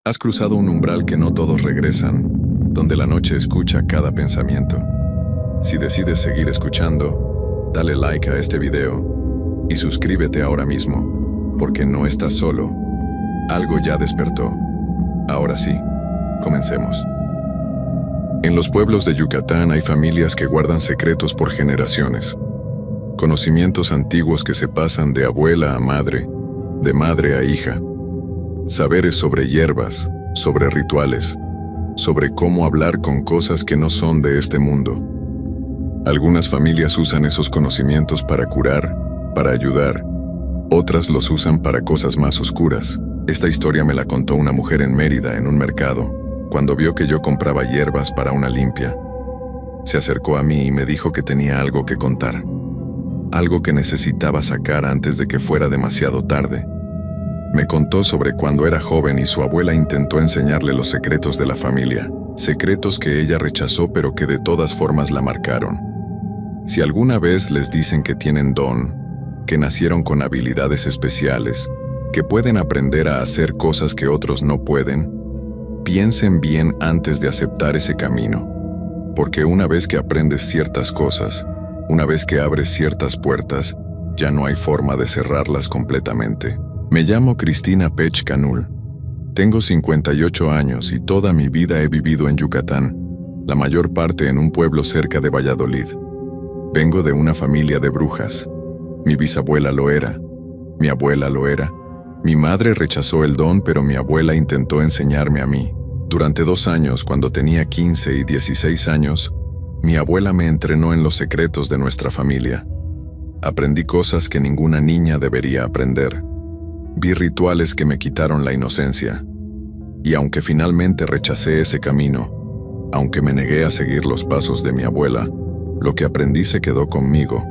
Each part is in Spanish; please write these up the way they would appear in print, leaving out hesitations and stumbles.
Has cruzado un umbral que no todos regresan, donde la noche escucha cada pensamiento. Si decides seguir escuchando, dale like a este video y suscríbete ahora mismo, porque no estás solo. Algo ya despertó. Ahora sí, comencemos. En los pueblos de Yucatán hay familias que guardan secretos por generaciones. Conocimientos antiguos que se pasan de abuela a madre, de madre a hija. Saberes sobre hierbas, sobre rituales, sobre cómo hablar con cosas que no son de este mundo. Algunas familias usan esos conocimientos para curar, para ayudar. Otras los usan para cosas más oscuras. Esta historia me la contó una mujer en Mérida, en un mercado, cuando vio que yo compraba hierbas para una limpia. Se acercó a mí y me dijo que tenía algo que contar. Algo que necesitaba sacar antes de que fuera demasiado tarde. Me contó sobre cuando era joven y su abuela intentó enseñarle los secretos de la familia, secretos que ella rechazó pero que de todas formas la marcaron. Si alguna vez les dicen que tienen don, que nacieron con habilidades especiales, que pueden aprender a hacer cosas que otros no pueden, piensen bien antes de aceptar ese camino, porque una vez que aprendes ciertas cosas, una vez que abres ciertas puertas, ya no hay forma de cerrarlas completamente. Me llamo Cristina Pech Canul. Tengo 58 años y toda mi vida he vivido en Yucatán, la mayor parte en un pueblo cerca de Valladolid. Vengo de una familia de brujas. Mi bisabuela lo era, mi abuela lo era. Mi madre rechazó el don, pero mi abuela intentó enseñarme a mí. Durante 2 años, cuando tenía 15 y 16 años, mi abuela me entrenó en los secretos de nuestra familia. Aprendí cosas que ninguna niña debería aprender. Vi rituales que me quitaron la inocencia. Y aunque finalmente rechacé ese camino, aunque me negué a seguir los pasos de mi abuela, lo que aprendí se quedó conmigo.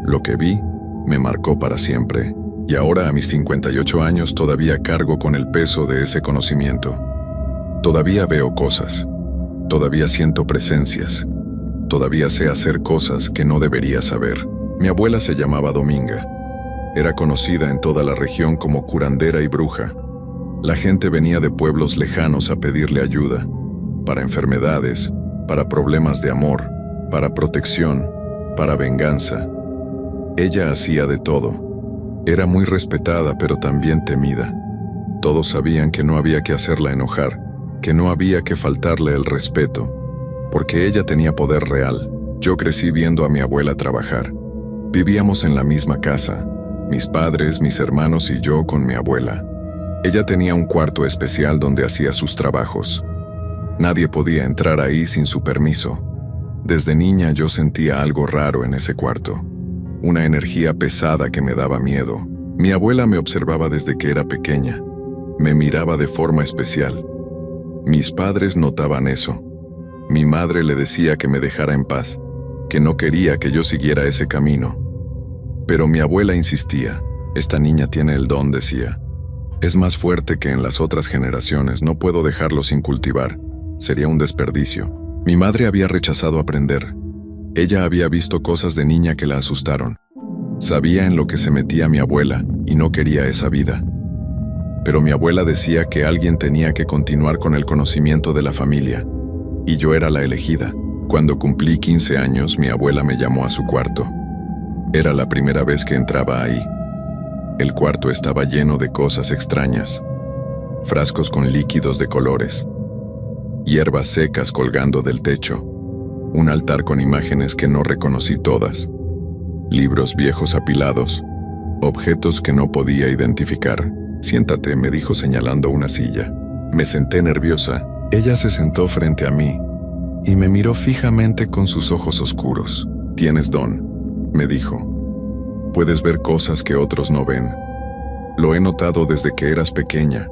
Lo que vi me marcó para siempre. Y ahora a mis 58 años todavía cargo con el peso de ese conocimiento. Todavía veo cosas. Todavía siento presencias. Todavía sé hacer cosas que no debería saber. Mi abuela se llamaba Dominga. Era conocida en toda la región como curandera y bruja. La gente venía de pueblos lejanos a pedirle ayuda, para enfermedades, para problemas de amor, para protección, para venganza. Ella hacía de todo. Era muy respetada pero también temida. Todos sabían que no había que hacerla enojar, que no había que faltarle el respeto, porque ella tenía poder real. Yo crecí viendo a mi abuela trabajar. Vivíamos en la misma casa. Mis padres, mis hermanos y yo con mi abuela. Ella tenía un cuarto especial donde hacía sus trabajos. Nadie podía entrar ahí sin su permiso. Desde niña yo sentía algo raro en ese cuarto. Una energía pesada que me daba miedo. Mi abuela me observaba desde que era pequeña. Me miraba de forma especial. Mis padres notaban eso. Mi madre le decía que me dejara en paz, que no quería que yo siguiera ese camino. Pero mi abuela insistía. Esta niña tiene el don, decía. Es más fuerte que en las otras generaciones, no puedo dejarlo sin cultivar. Sería un desperdicio. Mi madre había rechazado aprender. Ella había visto cosas de niña que la asustaron. Sabía en lo que se metía mi abuela y no quería esa vida. Pero mi abuela decía que alguien tenía que continuar con el conocimiento de la familia. Y yo era la elegida. Cuando cumplí 15 años, mi abuela me llamó a su cuarto. Era la primera vez que entraba ahí. El cuarto estaba lleno de cosas extrañas. Frascos con líquidos de colores. Hierbas secas colgando del techo. Un altar con imágenes que no reconocí todas. Libros viejos apilados. Objetos que no podía identificar. Siéntate, me dijo señalando una silla. Me senté nerviosa. Ella se sentó frente a mí y me miró fijamente con sus ojos oscuros. Tienes don, me dijo. Puedes ver cosas que otros no ven. Lo he notado desde que eras pequeña.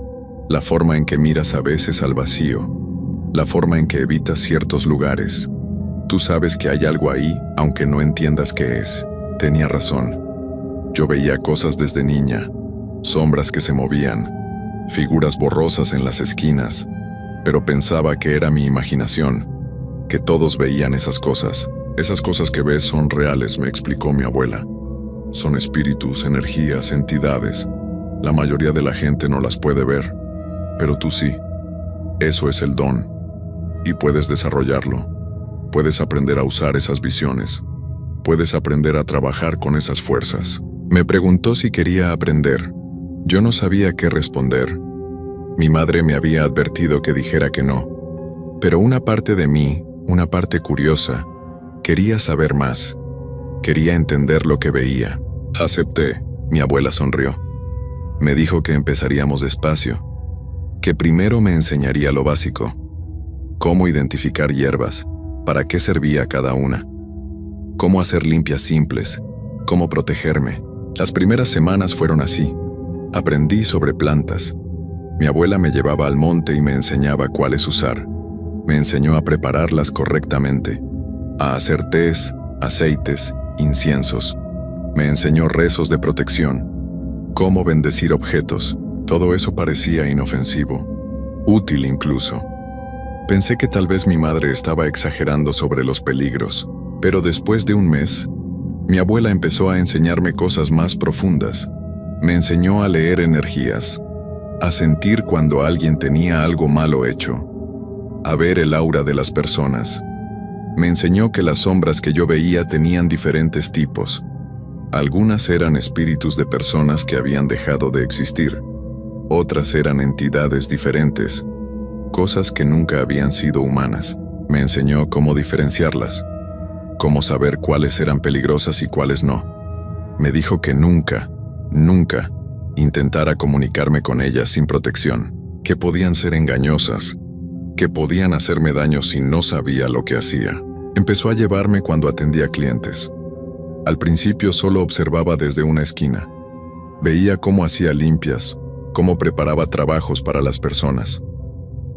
La forma en que miras a veces al vacío. La forma en que evitas ciertos lugares. Tú sabes que hay algo ahí, aunque no entiendas qué es. Tenía razón. Yo veía cosas desde niña. Sombras que se movían. Figuras borrosas en las esquinas. Pero pensaba que era mi imaginación. Que todos veían esas cosas. Esas cosas que ves son reales, me explicó mi abuela. Son espíritus, energías, entidades. La mayoría de la gente no las puede ver. pero tú sí. Eso es el don. Y puedes desarrollarlo. Puedes aprender a usar esas visiones. Puedes aprender a trabajar con esas fuerzas. Me preguntó si quería aprender. Yo no sabía qué responder. Mi madre me había advertido que dijera que no. Pero una parte de mí, una parte curiosa, quería saber más. Quería entender lo que veía. Acepté. Mi abuela sonrió. Me dijo que empezaríamos despacio, que primero me enseñaría lo básico, cómo identificar hierbas, para qué servía cada una, cómo hacer limpias simples, cómo protegerme. Las primeras semanas fueron así. Aprendí sobre plantas. Mi abuela me llevaba al monte y me enseñaba cuáles usar. Me enseñó a prepararlas correctamente, a hacer tés, aceites, inciensos. Me enseñó rezos de protección, cómo bendecir objetos. Todo eso parecía inofensivo, útil incluso. Pensé que tal vez mi madre estaba exagerando sobre los peligros, pero después de un mes, mi abuela empezó a enseñarme cosas más profundas. Me enseñó a leer energías, a sentir cuando alguien tenía algo malo hecho, a ver el aura de las personas. Me enseñó que las sombras que yo veía tenían diferentes tipos. Algunas eran espíritus de personas que habían dejado de existir. Otras eran entidades diferentes, cosas que nunca habían sido humanas. Me enseñó cómo diferenciarlas, cómo saber cuáles eran peligrosas y cuáles no. Me dijo que nunca intentara comunicarme con ellas sin protección, que podían ser engañosas, que podían hacerme daño si no sabía lo que hacía. Empezó a llevarme cuando atendía clientes. Al principio solo observaba desde una esquina. Veía cómo hacía limpias, cómo preparaba trabajos para las personas.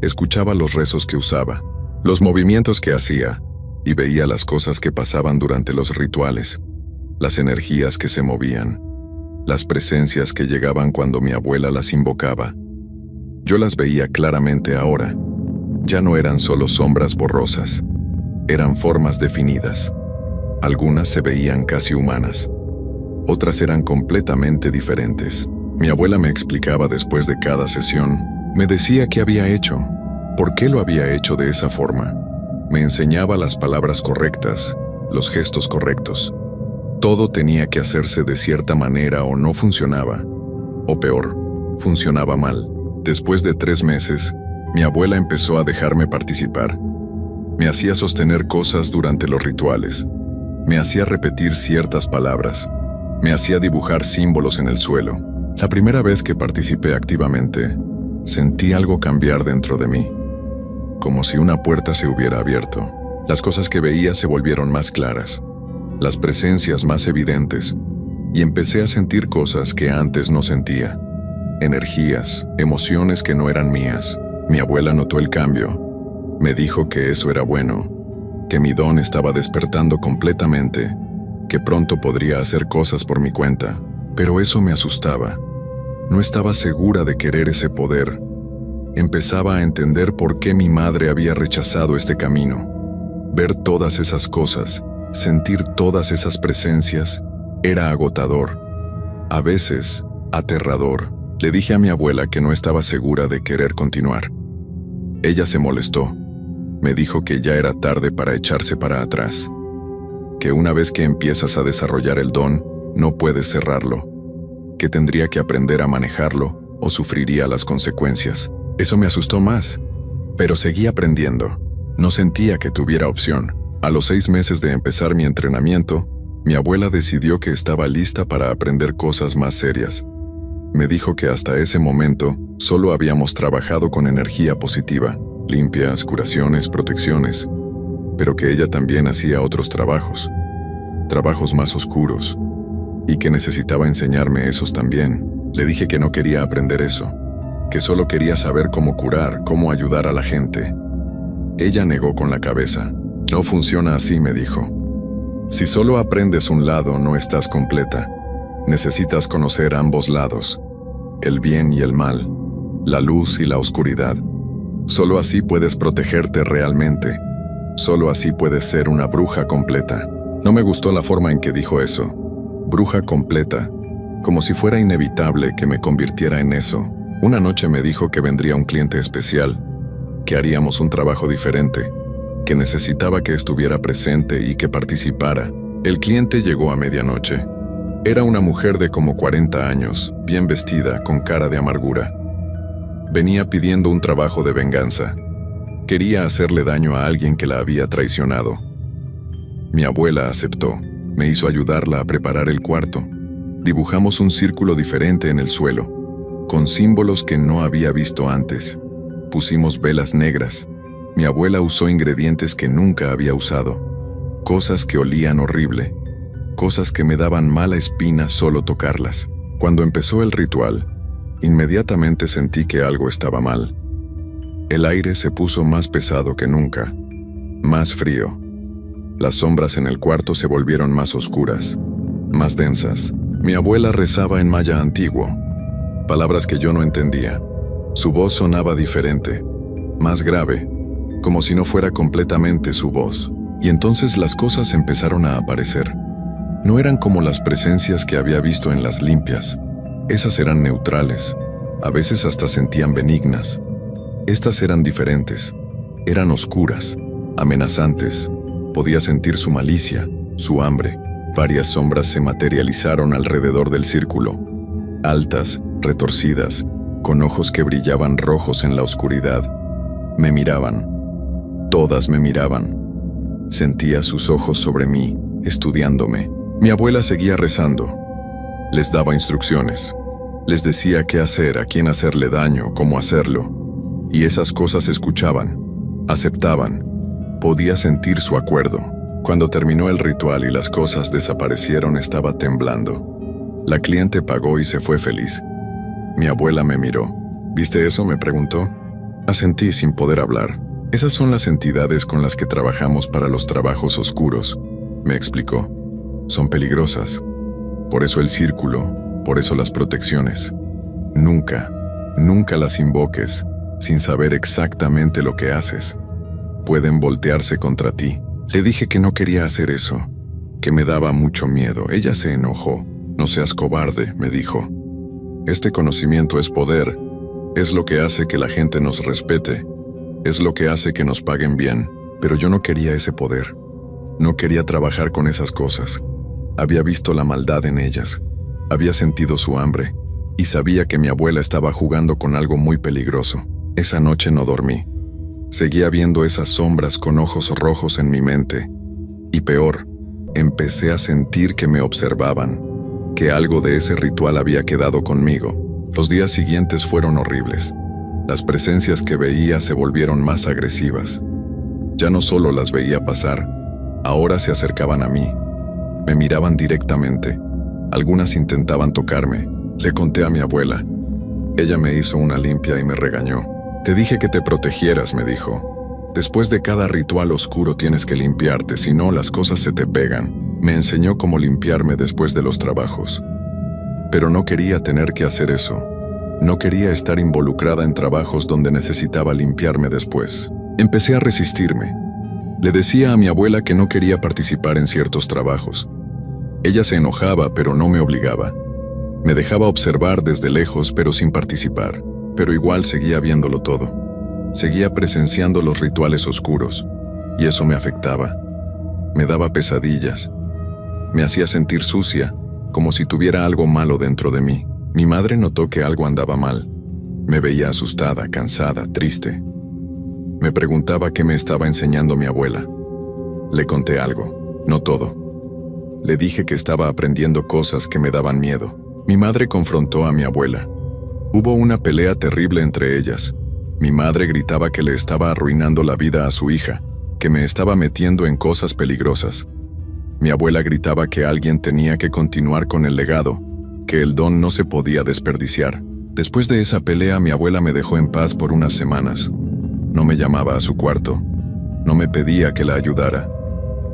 Escuchaba los rezos que usaba, los movimientos que hacía, y veía las cosas que pasaban durante los rituales, las energías que se movían, las presencias que llegaban cuando mi abuela las invocaba. Yo las veía claramente ahora. Ya no eran solo sombras borrosas, eran formas definidas. Algunas se veían casi humanas, otras eran completamente diferentes. Mi abuela me explicaba después de cada sesión, me decía qué había hecho, por qué lo había hecho de esa forma. Me enseñaba las palabras correctas, los gestos correctos. Todo tenía que hacerse de cierta manera o no funcionaba. O peor, funcionaba mal. Después de 3 meses, mi abuela empezó a dejarme participar. Me hacía sostener cosas durante los rituales. Me hacía repetir ciertas palabras. Me hacía dibujar símbolos en el suelo. La primera vez que participé activamente, sentí algo cambiar dentro de mí. Como si una puerta se hubiera abierto. Las cosas que veía se volvieron más claras, las presencias más evidentes, y empecé a sentir cosas que antes no sentía. Energías, emociones que no eran mías. Mi abuela notó el cambio. Me dijo que eso era bueno, que mi don estaba despertando completamente, que pronto podría hacer cosas por mi cuenta, pero eso me asustaba. No estaba segura de querer ese poder. Empezaba a entender por qué mi madre había rechazado este camino. Ver todas esas cosas, sentir todas esas presencias, era agotador. A veces, aterrador. Le dije a mi abuela que no estaba segura de querer continuar. Ella se molestó. Me dijo que ya era tarde para echarse para atrás. Que una vez que empiezas a desarrollar el don, no puedes cerrarlo. Que tendría que aprender a manejarlo o sufriría las consecuencias. Eso me asustó más, pero seguí aprendiendo. No sentía que tuviera opción. A los 6 meses de empezar mi entrenamiento, mi abuela decidió que estaba lista para aprender cosas más serias. Me dijo que hasta ese momento solo habíamos trabajado con energía positiva, limpias, curaciones, protecciones, pero que ella también hacía otros trabajos más oscuros, y que necesitaba enseñarme esos también. Le dije que no quería aprender eso, que solo quería saber cómo curar, cómo ayudar a la gente. Ella negó con la cabeza. No funciona así, me dijo. Si solo aprendes un lado, no estás completa. Necesitas conocer ambos lados, el bien y el mal, la luz y la oscuridad. Solo así puedes protegerte realmente. Solo así puedes ser una bruja completa. No me gustó la forma en que dijo eso. Bruja completa, como si fuera inevitable que me convirtiera en eso. Una noche me dijo que vendría un cliente especial, que haríamos un trabajo diferente, que necesitaba que estuviera presente y que participara. El cliente llegó a medianoche. Era una mujer de como 40 años, bien vestida, con cara de amargura. Venía pidiendo un trabajo de venganza. Quería hacerle daño a alguien que la había traicionado. Mi abuela aceptó. Me hizo ayudarla a preparar el cuarto. Dibujamos un círculo diferente en el suelo, con símbolos que no había visto antes. Pusimos velas negras. Mi abuela usó ingredientes que nunca había usado. Cosas que olían horrible. Cosas que me daban mala espina solo tocarlas. Cuando empezó el ritual, inmediatamente sentí que algo estaba mal. El aire se puso más pesado que nunca, más frío. Las sombras en el cuarto se volvieron más oscuras, más densas. Mi abuela rezaba en maya antiguo, palabras que yo no entendía. Su voz sonaba diferente, más grave, como si no fuera completamente su voz. Y entonces las cosas empezaron a aparecer. No eran como las presencias que había visto en las limpias. Esas eran neutrales, a veces hasta sentían benignas. Estas eran diferentes, eran oscuras, amenazantes. Podía sentir su malicia, su hambre. Varias sombras se materializaron alrededor del círculo, altas, retorcidas, con ojos que brillaban rojos en la oscuridad. Me miraban. Todas me miraban. Sentía sus ojos sobre mí, estudiándome. Mi abuela seguía rezando. Les daba instrucciones. Les decía qué hacer, a quién hacerle daño, cómo hacerlo. Y esas cosas escuchaban, aceptaban. Podía sentir su acuerdo. Cuando terminó el ritual y las cosas desaparecieron, estaba temblando. La cliente pagó y se fue feliz. Mi abuela me miró. ¿Viste eso?, me preguntó. Asentí sin poder hablar. Esas son las entidades con las que trabajamos para los trabajos oscuros, me explicó. Son peligrosas. Por eso el círculo, por eso las protecciones. Nunca, nunca las invoques sin saber exactamente lo que haces. Pueden voltearse contra ti. Le dije que no quería hacer eso, que me daba mucho miedo. Ella se enojó. No seas cobarde, me dijo. Este conocimiento es poder. Es lo que hace que la gente nos respete. Es lo que hace que nos paguen bien. Pero yo no quería ese poder. No quería trabajar con esas cosas. Había visto la maldad en ellas. Había sentido su hambre. Y sabía que mi abuela estaba jugando con algo muy peligroso. Esa noche no dormí. Seguía viendo esas sombras con ojos rojos en mi mente. Y peor, empecé a sentir que me observaban, que algo de ese ritual había quedado conmigo. Los días siguientes fueron horribles. Las presencias que veía se volvieron más agresivas. Ya no solo las veía pasar, ahora se acercaban a mí. Me miraban directamente. Algunas intentaban tocarme. Le conté a mi abuela. Ella me hizo una limpia y me regañó. Te dije que te protegieras, me dijo. Después de cada ritual oscuro tienes que limpiarte, si no las cosas se te pegan. Me enseñó cómo limpiarme después de los trabajos. Pero no quería tener que hacer eso. No quería estar involucrada en trabajos donde necesitaba limpiarme después. Empecé a resistirme. Le decía a mi abuela que no quería participar en ciertos trabajos. Ella se enojaba, pero no me obligaba. Me dejaba observar desde lejos, pero sin participar. Pero igual seguía viéndolo todo. Seguía presenciando los rituales oscuros. Y eso me afectaba. Me daba pesadillas. Me hacía sentir sucia, como si tuviera algo malo dentro de mí. Mi madre notó que algo andaba mal. Me veía asustada, cansada, triste. Me preguntaba qué me estaba enseñando mi abuela. Le conté algo, no todo. Le dije que estaba aprendiendo cosas que me daban miedo. Mi madre confrontó a mi abuela. Hubo una pelea terrible entre ellas. Mi madre gritaba que le estaba arruinando la vida a su hija, que me estaba metiendo en cosas peligrosas. Mi abuela gritaba que alguien tenía que continuar con el legado, que el don no se podía desperdiciar. Después de esa pelea, mi abuela me dejó en paz por unas semanas. No me llamaba a su cuarto. No me pedía que la ayudara.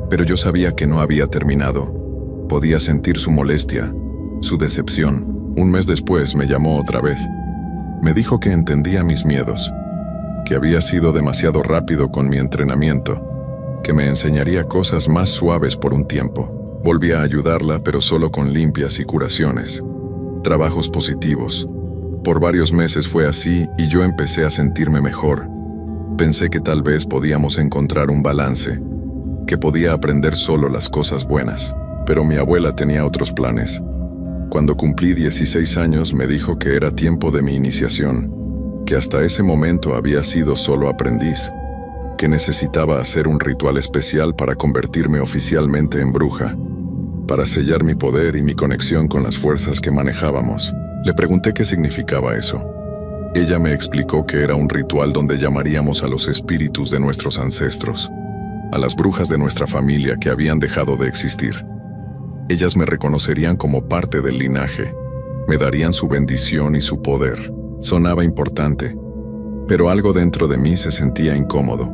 Pero yo sabía que no había terminado. Podía sentir su molestia, su decepción. Un mes después me llamó otra vez. Me dijo que entendía mis miedos, que había sido demasiado rápido con mi entrenamiento, que me enseñaría cosas más suaves por un tiempo. Volví a ayudarla, pero solo con limpias y curaciones, trabajos positivos. Por varios meses fue así y yo empecé a sentirme mejor. Pensé que tal vez podíamos encontrar un balance, que podía aprender solo las cosas buenas. Pero mi abuela tenía otros planes. Cuando cumplí 16 años me dijo que era tiempo de mi iniciación, que hasta ese momento había sido solo aprendiz, que necesitaba hacer un ritual especial para convertirme oficialmente en bruja, para sellar mi poder y mi conexión con las fuerzas que manejábamos. Le pregunté qué significaba eso. Ella me explicó que era un ritual donde llamaríamos a los espíritus de nuestros ancestros, a las brujas de nuestra familia que habían dejado de existir. Ellas me reconocerían como parte del linaje, me darían su bendición y su poder. Sonaba importante, pero algo dentro de mí se sentía incómodo.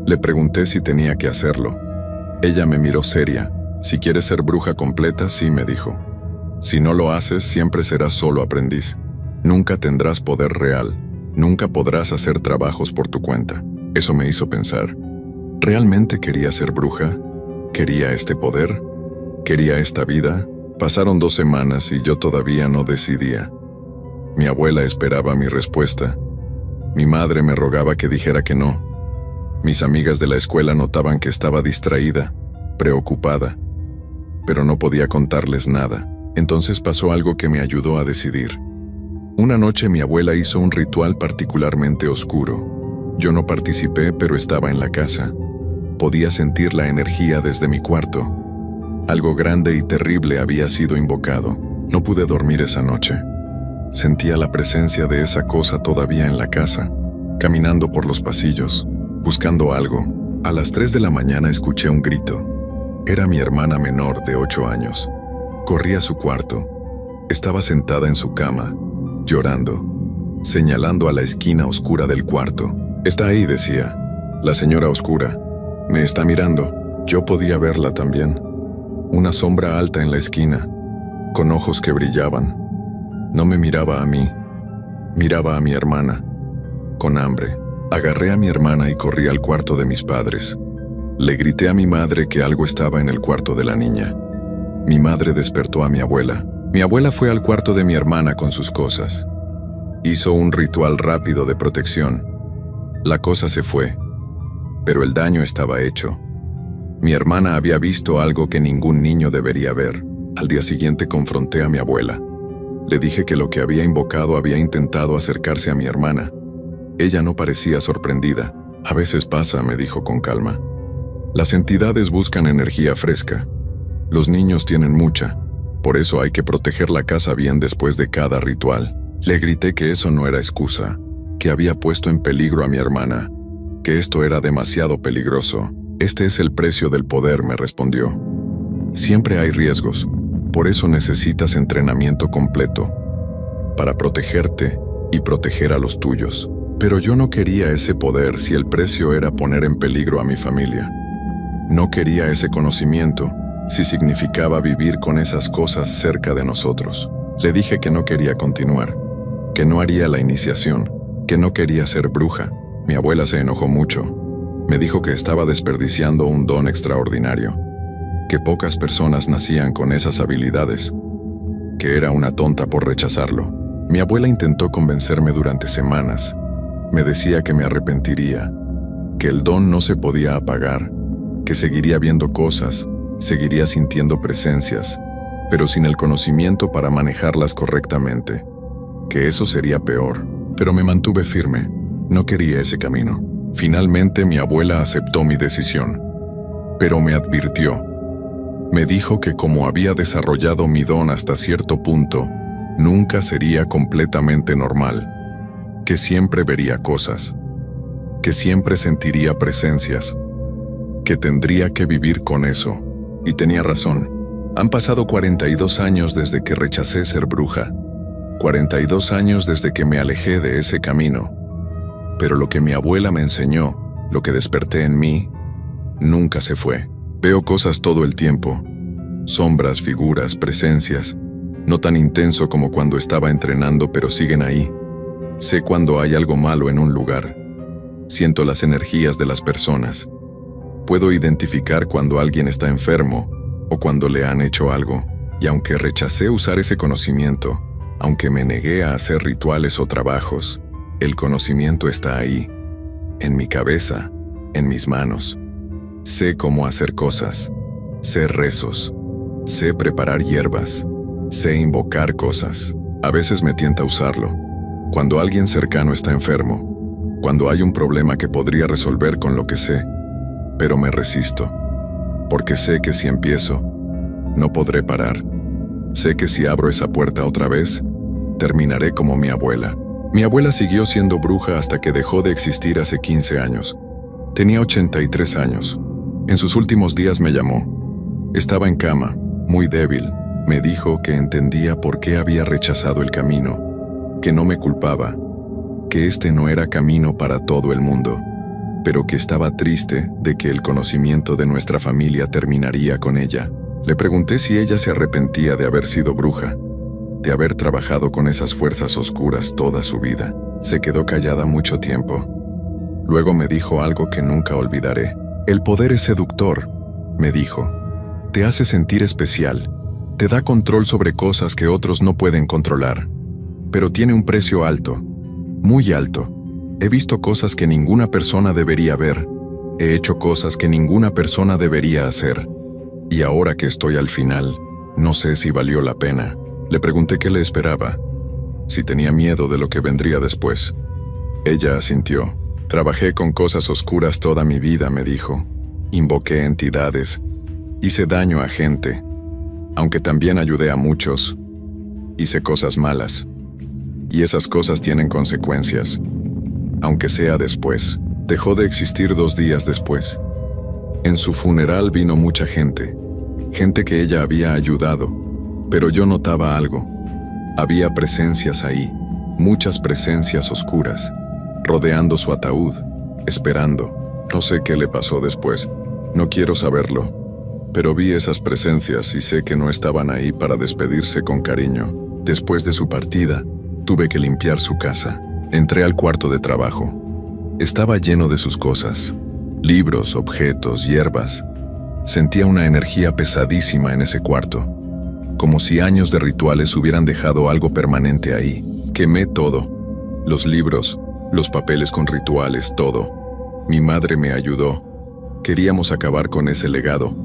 Le pregunté si tenía que hacerlo. Ella me miró seria. Si quieres ser bruja completa, sí, me dijo. Si no lo haces, siempre serás solo aprendiz. Nunca tendrás poder real. Nunca podrás hacer trabajos por tu cuenta. Eso me hizo pensar. ¿Realmente quería ser bruja? ¿Quería este poder? ¿Quería esta vida? Pasaron 2 semanas y yo todavía no decidía. Mi abuela esperaba mi respuesta. Mi madre me rogaba que dijera que no. Mis amigas de la escuela notaban que estaba distraída, preocupada, pero no podía contarles nada. Entonces pasó algo que me ayudó a decidir. Una noche mi abuela hizo un ritual particularmente oscuro. Yo no participé, pero estaba en la casa. Podía sentir la energía desde mi cuarto. Algo grande y terrible había sido invocado. No pude dormir esa noche. Sentía la presencia de esa cosa todavía en la casa, caminando por los pasillos, buscando algo. A las 3 de la mañana escuché un grito. Era mi hermana menor de 8 años. Corrí a su cuarto. Estaba sentada en su cama, llorando, señalando a la esquina oscura del cuarto. «Está ahí», decía. «La señora oscura. Me está mirando». Yo podía verla también. Una sombra alta en la esquina, con ojos que brillaban. No me miraba a mí, miraba a mi hermana, con hambre. Agarré a mi hermana y corrí al cuarto de mis padres. Le grité a mi madre que algo estaba en el cuarto de la niña. Mi madre despertó a mi abuela. Mi abuela fue al cuarto de mi hermana con sus cosas. Hizo un ritual rápido de protección. La cosa se fue, pero el daño estaba hecho. Mi hermana había visto algo que ningún niño debería ver. Al día siguiente confronté a mi abuela. Le dije que lo que había invocado había intentado acercarse a mi hermana. Ella no parecía sorprendida. «A veces pasa», me dijo con calma. «Las entidades buscan energía fresca. Los niños tienen mucha. Por eso hay que proteger la casa bien después de cada ritual». Le grité que eso no era excusa, que había puesto en peligro a mi hermana, que esto era demasiado peligroso. «Este es el precio del poder», me respondió. «Siempre hay riesgos. Por eso necesitas entrenamiento completo, para protegerte y proteger a los tuyos». Pero yo no quería ese poder si el precio era poner en peligro a mi familia. No quería ese conocimiento si significaba vivir con esas cosas cerca de nosotros. Le dije que no quería continuar, que no haría la iniciación, que no quería ser bruja. Mi abuela se enojó mucho. Me dijo que estaba desperdiciando un don extraordinario, que pocas personas nacían con esas habilidades, que era una tonta por rechazarlo. Mi abuela intentó convencerme durante semanas. Me decía que me arrepentiría, que el don no se podía apagar, que seguiría viendo cosas, seguiría sintiendo presencias, pero sin el conocimiento para manejarlas correctamente, que eso sería peor. Pero me mantuve firme, no quería ese camino. Finalmente mi abuela aceptó mi decisión, pero me advirtió. Me dijo que como había desarrollado mi don hasta cierto punto, nunca sería completamente normal, que siempre vería cosas, que siempre sentiría presencias, que tendría que vivir con eso. Y tenía razón. Han pasado 42 años desde que rechacé ser bruja, 42 años desde que me alejé de ese camino. Pero lo que mi abuela me enseñó, lo que desperté en mí, nunca se fue. Veo cosas todo el tiempo, sombras, figuras, presencias, no tan intenso como cuando estaba entrenando, pero siguen ahí. Sé cuando hay algo malo en un lugar. Siento las energías de las personas. Puedo identificar cuando alguien está enfermo o cuando le han hecho algo. Y aunque rechacé usar ese conocimiento, Aunque me negué a hacer rituales o trabajos, el conocimiento está ahí, en mi cabeza, en mis manos. Sé cómo hacer cosas, sé rezos, sé preparar hierbas, sé invocar cosas. A veces me tienta usarlo. Cuando alguien cercano está enfermo, cuando hay un problema que podría resolver con lo que sé, pero me resisto, porque sé que si empiezo, no podré parar. Sé que si abro esa puerta otra vez, terminaré como mi abuela. Mi abuela siguió siendo bruja hasta que dejó de existir hace 15 años. Tenía 83 años. En sus últimos días me llamó. Estaba en cama, muy débil. Me dijo que entendía por qué había rechazado el camino, que no me culpaba, que este no era camino para todo el mundo, pero que estaba triste de que el conocimiento de nuestra familia terminaría con ella. Le pregunté si ella se arrepentía de haber sido bruja, de haber trabajado con esas fuerzas oscuras toda su vida. Se quedó callada mucho tiempo. Luego me dijo algo que nunca olvidaré. El poder es seductor, me dijo. Te hace sentir especial. Te da control sobre cosas que otros no pueden controlar. Pero tiene un precio alto, muy alto. He visto cosas que ninguna persona debería ver. He hecho cosas que ninguna persona debería hacer. Y ahora que estoy al final, no sé si valió la pena. Le pregunté qué le esperaba, si tenía miedo de lo que vendría después. Ella asintió. Trabajé con cosas oscuras toda mi vida, me dijo. Invoqué entidades. Hice daño a gente. Aunque también ayudé a muchos. Hice cosas malas. Y esas cosas tienen consecuencias. Aunque sea después. Dejó de existir 2 días después. En su funeral vino mucha gente. Gente que ella había ayudado. Pero yo notaba algo. Había presencias ahí. Muchas presencias oscuras. Rodeando su ataúd. Esperando. No sé qué le pasó después. No quiero saberlo. Pero vi esas presencias y sé que no estaban ahí para despedirse con cariño. Después de su partida, tuve que limpiar su casa. Entré al cuarto de trabajo. Estaba lleno de sus cosas. Libros, objetos, hierbas. Sentía una energía pesadísima en ese cuarto. Como si años de rituales hubieran dejado algo permanente ahí. Quemé todo. Los libros, los papeles con rituales, todo. Mi madre me ayudó. Queríamos acabar con ese legado.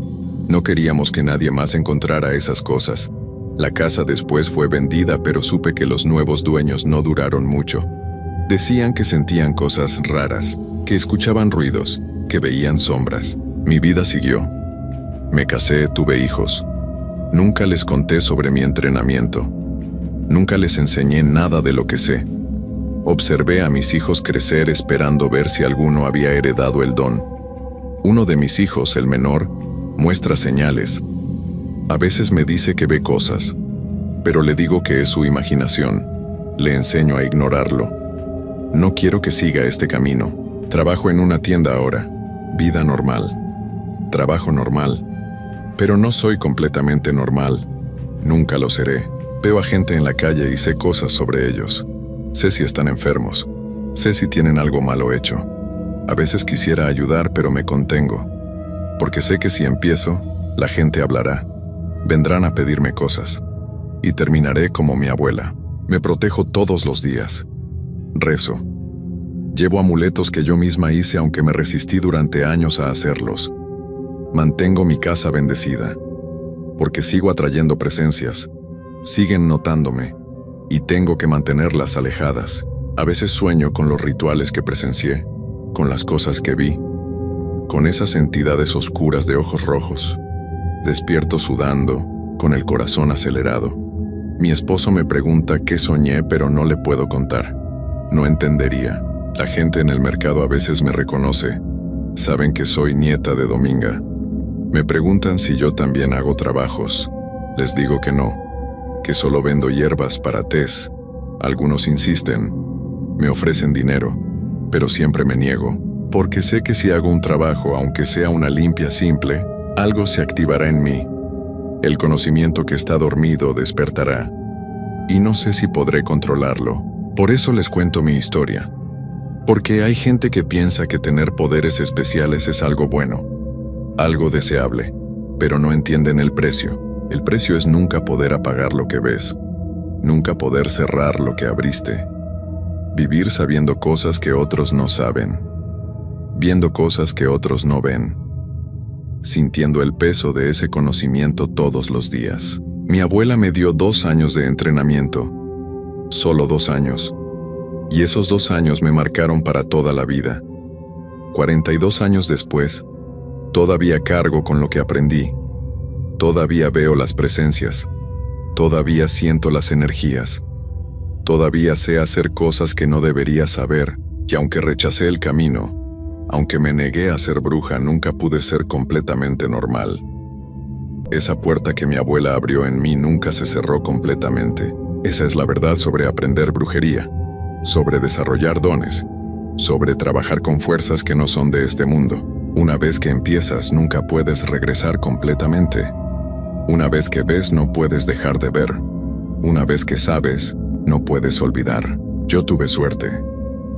No queríamos que nadie más encontrara esas cosas. La casa después fue vendida, pero supe que los nuevos dueños no duraron mucho. Decían que sentían cosas raras, que escuchaban ruidos, que veían sombras. Mi vida siguió. Me casé, tuve hijos. Nunca les conté sobre mi entrenamiento. Nunca les enseñé nada de lo que sé. Observé a mis hijos crecer esperando ver si alguno había heredado el don. Uno de mis hijos, el menor, muestra señales. A veces me dice que ve cosas, pero le digo que es su imaginación. Le enseño a ignorarlo. No quiero que siga este camino. Trabajo en una tienda ahora. Vida normal. Trabajo normal. Pero no soy completamente normal. Nunca lo seré. Veo a gente en la calle y sé cosas sobre ellos. Sé si están enfermos. Sé si tienen algo malo hecho. A veces quisiera ayudar, pero me contengo. Porque sé que si empiezo, la gente hablará. Vendrán a pedirme cosas. Y terminaré como mi abuela. Me protejo todos los días. Rezo. Llevo amuletos que yo misma hice aunque me resistí durante años a hacerlos. Mantengo mi casa bendecida. Porque sigo atrayendo presencias. Siguen notándome. Y tengo que mantenerlas alejadas. A veces sueño con los rituales que presencié. Con las cosas que vi. Con esas entidades oscuras de ojos rojos. Despierto sudando, con el corazón acelerado. Mi esposo me pregunta qué soñé, pero no le puedo contar. No entendería. La gente en el mercado a veces me reconoce. Saben que soy nieta de Dominga. Me preguntan si yo también hago trabajos. Les digo que no, que solo vendo hierbas para tés. Algunos insisten. Me ofrecen dinero, pero siempre me niego. Porque sé que si hago un trabajo, aunque sea una limpia simple, algo se activará en mí. El conocimiento que está dormido despertará. Y no sé si podré controlarlo. Por eso les cuento mi historia. Porque hay gente que piensa que tener poderes especiales es algo bueno, algo deseable, pero no entienden el precio. El precio es nunca poder apagar lo que ves. nunca poder cerrar lo que abriste. Vivir sabiendo cosas que otros no saben, viendo cosas que otros no ven, sintiendo el peso de ese conocimiento todos los días. Mi abuela me dio 2 años de entrenamiento, solo 2 años, y esos 2 años me marcaron para toda la vida. 42 años después, todavía cargo con lo que aprendí, todavía veo las presencias, todavía siento las energías, todavía sé hacer cosas que no debería saber, y aunque rechacé el camino, aunque me negué a ser bruja, nunca pude ser completamente normal. Esa puerta que mi abuela abrió en mí nunca se cerró completamente. Esa es la verdad sobre aprender brujería, sobre desarrollar dones, sobre trabajar con fuerzas que no son de este mundo. Una vez que empiezas, nunca puedes regresar completamente. Una vez que ves, no puedes dejar de ver. Una vez que sabes, no puedes olvidar. Yo tuve suerte.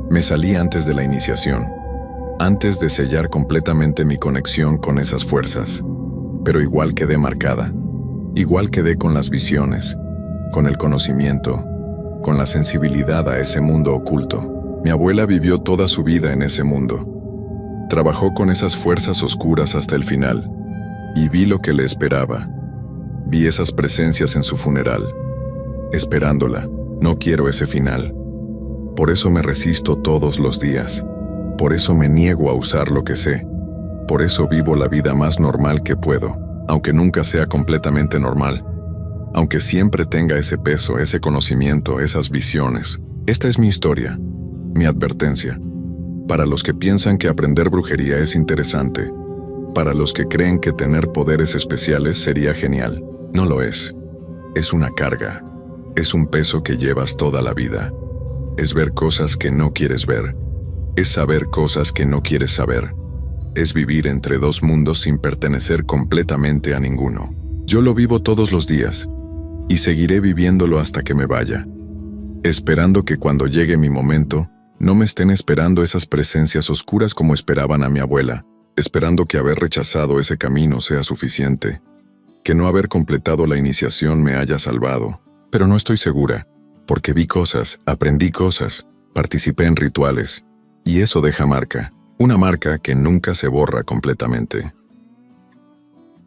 Me salí antes de la iniciación, antes de sellar completamente mi conexión con esas fuerzas. Pero igual quedé marcada. Igual quedé con las visiones, con el conocimiento, con la sensibilidad a ese mundo oculto. Mi abuela vivió toda su vida en ese mundo. Trabajó con esas fuerzas oscuras hasta el final, y vi lo que le esperaba. Vi esas presencias en su funeral, esperándola. No quiero ese final. Por eso me resisto todos los días. Por eso me niego a usar lo que sé. Por eso vivo la vida más normal que puedo, aunque nunca sea completamente normal. Aunque siempre tenga ese peso, ese conocimiento, esas visiones. Esta es mi historia, mi advertencia. Para los que piensan que aprender brujería es interesante, para los que creen que tener poderes especiales sería genial, no lo es. Es una carga, es un peso que llevas toda la vida. Es ver cosas que no quieres ver, es saber cosas que no quieres saber. Es vivir entre 2 mundos sin pertenecer completamente a ninguno. Yo lo vivo todos los días, y seguiré viviéndolo hasta que me vaya, esperando que cuando llegue mi momento, no me estén esperando esas presencias oscuras como esperaban a mi abuela, esperando que haber rechazado ese camino sea suficiente, que no haber completado la iniciación me haya salvado. Pero no estoy segura, porque vi cosas, aprendí cosas, participé en rituales, y eso deja marca. Una marca que nunca se borra completamente.